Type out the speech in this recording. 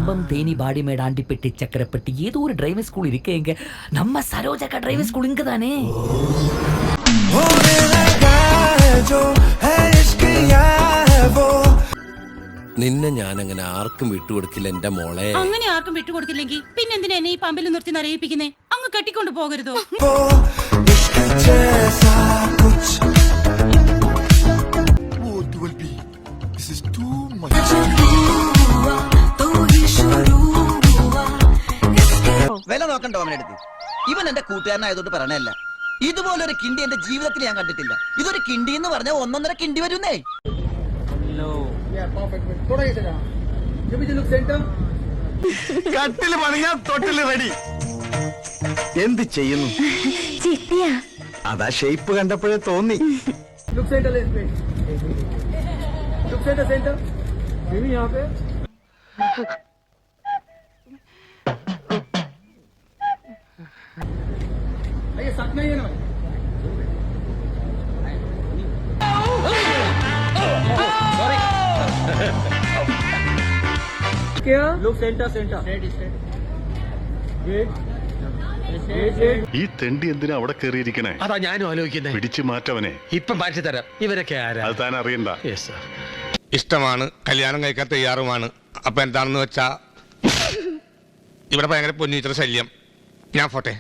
கம்பம் தேனி பாடிமேடு ஆண்டிப்பட்டி சக்கரப்பட்டி ஏதோ ஒரு driving school இருக்கேங்க. நம்ம சரோஜாக்கா டிரைவிங் ஸ்கூல் இங்க தானே. നിന്നെ ഞാൻ അങ്ങനെ ആർക്കും വിട്ടുകൊടുക്കില്ല എന്റെ മോളെ. അങ്ങനെ ആർക്കും വിട്ടുകൊടുക്കില്ലെങ്കിൽ പിന്നെ എന്തിനാ എന്നെ ഈ പമ്പിൽ നിർത്തി നിറയിപ്പിക്കുന്നേ? അങ്ങ് കെട്ടിക്കൊണ്ട് പോകരുതോ? വില നോക്കണ്ടോ അവനെടുത്ത്? ഇവൻ എന്റെ കൂട്ടുകാരനായതുകൊണ്ട് പറയണല്ല. ഇതുപോലൊരു കിണ്ടി എന്റെ ജീവിതത്തിൽ ഞാൻ കണ്ടിട്ടില്ല. ഇതൊരു കിണ്ടി എന്ന് പറഞ്ഞാൽ 1.5 കിണ്ടി വരുന്നേ. കട്ടില് പണിഞ്ഞാ തൊട്ടില് റെഡി. എന്ത് ചെയ്യുന്നു? അതാ ഷേപ്പ് കണ്ടപ്പോഴേ തോന്നി. ഈ തെണ്ടി എന്തിനാ അവിടെ കയറിയിരിക്കണേ? അതാ ഞാനും ആലോചിക്കുന്നേ. പിടിച്ചു മാറ്റവനെ. ഇപ്പം മാറ്റി തരാം. ഇവരൊക്കെ ആരാ? അത് താൻ അറിയണ്ട. ഇഷ്ടമാണ്, കല്യാണം കഴിക്കാൻ തയ്യാറുമാണ്. അപ്പൊ എന്താണെന്ന് വെച്ചാ ഇവിടെ ഭയങ്കര പൊന്നിച്ചിട്ട് ശല്യം. ഞാൻ പോട്ടെ.